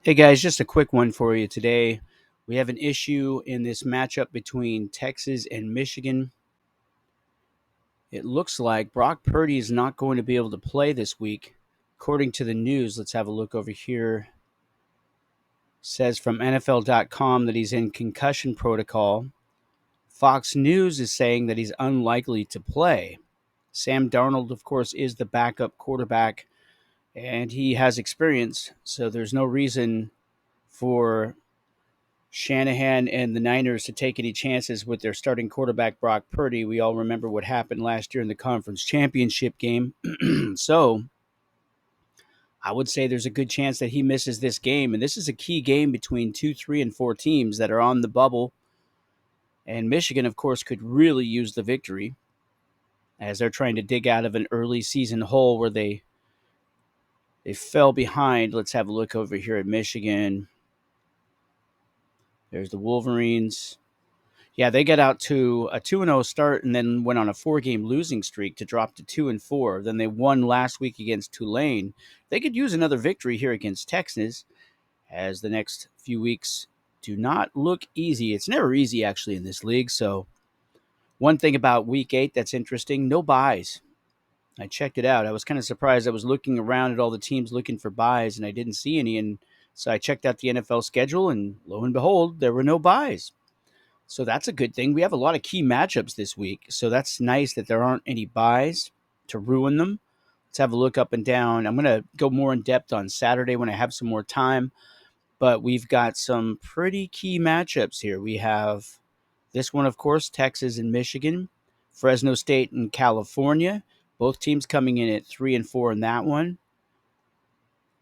Hey guys, just a quick one for you today. We have an issue in this matchup between Texas and Michigan. It looks like Brock Purdy is not going to be able to play this week. According to the news, let's have a look over here. Says from NFL.com that he's in concussion protocol. Fox News is saying that he's unlikely to play. Sam Darnold, of course, is the backup quarterback, and he has experience, so there's no reason for Shanahan and the Niners to take any chances with their starting quarterback, Brock Purdy. We all remember what happened last year in the conference championship game. So I would say there's a good chance that he misses this game. And this is a key game between 2, 3, and 4 teams that are on the bubble. And Michigan, of course, could really use the victory as they're trying to dig out of an early season hole where they fell behind. Let's have a look over here at Michigan. There's the Wolverines. Yeah, they get out to a 2-0 start and then went on a 4-game losing streak to drop to 2-4. Then they won last week against Tulane. They could use another victory here against Texas, as the next few weeks do not look easy. It's never easy, actually, in this league. So one thing about week 8 that's interesting, no buys. I checked it out. I was kind of surprised. I was looking around at all the teams looking for buys, and I didn't see any. And so I checked out the NFL schedule, and lo and behold, there were no buys. So that's a good thing. We have a lot of key matchups this week. So that's nice that there aren't any buys to ruin them. Let's have a look up and down. I'm going to go more in depth on Saturday when I have some more time. But we've got some pretty key matchups here. We have this one, of course, Texas and Michigan, Fresno State and California. Both teams coming in at 3 and 4 in that one.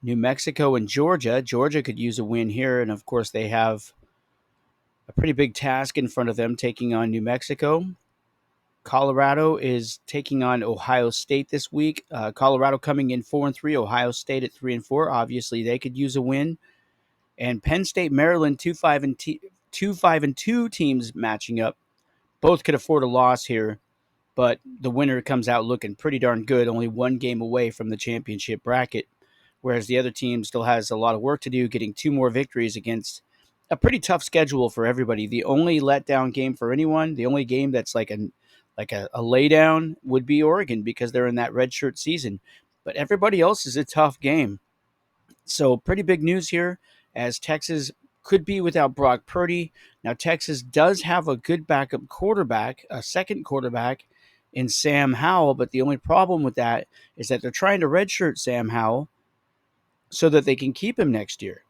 New Mexico and Georgia. Georgia could use a win here. And, of course, they have a pretty big task in front of them taking on New Mexico. Colorado is taking on Ohio State this week. Colorado coming in 4 and 3. Ohio State at 3 and 4. Obviously, they could use a win. And Penn State, Maryland, 2-5 and 2 teams matching up. Both could afford a loss here, but the winner comes out looking pretty darn good. Only one game away from the championship bracket, whereas the other team still has a lot of work to do, getting 2 more victories against a pretty tough schedule for everybody. The only letdown game for anyone, the only game that's like a laydown would be Oregon because they're in that redshirt season. But everybody else is a tough game. So pretty big news here as Texas could be without Brock Purdy. Now Texas does have a good backup quarterback, a second quarterback in Sam Howell, but the only problem with that is that they're trying to redshirt Sam Howell so that they can keep him next year.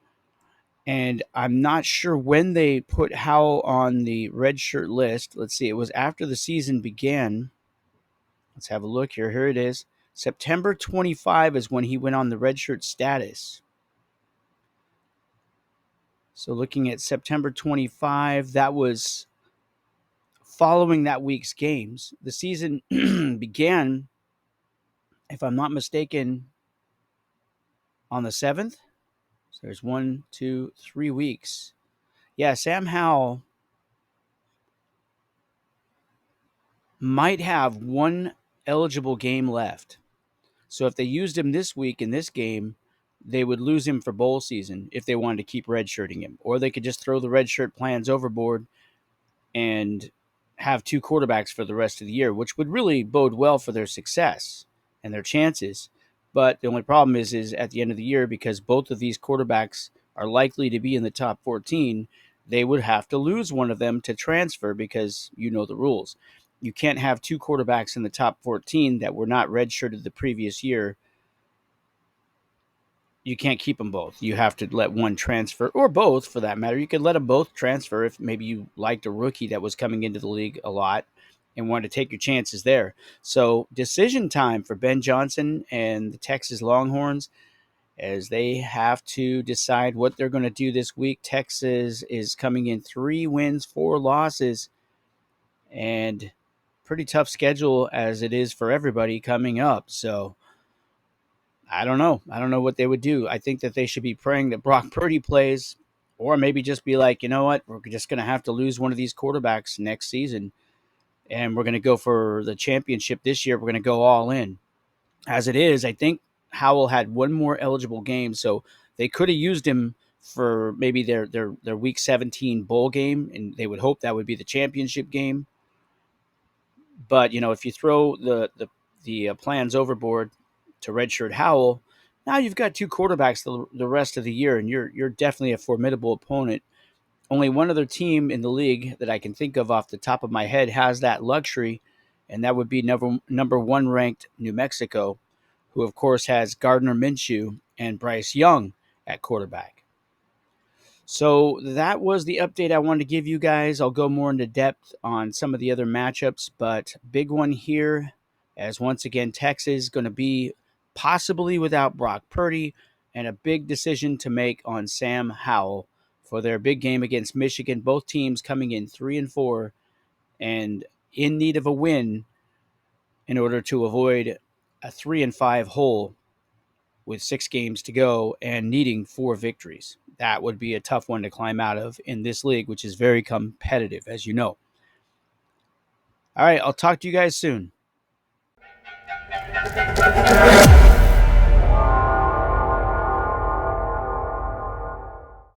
And I'm not sure when they put Howell on the red shirt list. Let's see. It was after the season began. Let's have a look here. Here it is. September 25 is when he went on the red shirt status. So looking at September 25, that was following that week's games. The season began, if I'm not mistaken, on the 7th. So there's 1, 2, 3 weeks. Yeah, Sam Howell might have one eligible game left. So if they used him this week in this game, they would lose him for bowl season if they wanted to keep redshirting him. Or they could just throw the redshirt plans overboard and have 2 quarterbacks for the rest of the year, which would really bode well for their success and their chances. But the only problem is at the end of the year, because both of these quarterbacks are likely to be in the top 14, they would have to lose one of them to transfer because you know the rules. You can't have 2 quarterbacks in the top 14 that were not redshirted the previous year. You can't keep them both. You have to let one transfer, or both for that matter. You could let them both transfer if maybe you liked a rookie that was coming into the league a lot and wanted to take your chances there. So decision time for Ben Johnson and the Texas Longhorns as they have to decide what they're going to do this week. Texas is coming in 3 wins, 4 losses, and pretty tough schedule as it is for everybody coming up. So I don't know. I don't know what they would do. I think that they should be praying that Brock Purdy plays, or maybe just be like, you know what, we're just going to have to lose one of these quarterbacks next season, and we're going to go for the championship this year. We're going to go all in. As it is, I think Howell had one more eligible game, so they could have used him for maybe their Week 17 bowl game, and they would hope that would be the championship game. But if you throw the plans overboard to redshirt Howell, now you've got two quarterbacks the rest of the year, and you're definitely a formidable opponent. Only one other team in the league that I can think of off the top of my head has that luxury, and that would be number one ranked New Mexico, who of course has Gardner Minshew and Bryce Young at quarterback. So that was the update I wanted to give you guys. I'll go more into depth on some of the other matchups, but big one here, as once again Texas is going to be possibly without Brock Purdy, and a big decision to make on Sam Howell for their big game against Michigan. Both teams coming in 3-4 and in need of a win in order to avoid a 3-5 hole with 6 games to go and needing 4 victories. That would be a tough one to climb out of in this league, which is very competitive, as you know. All right, I'll talk to you guys soon.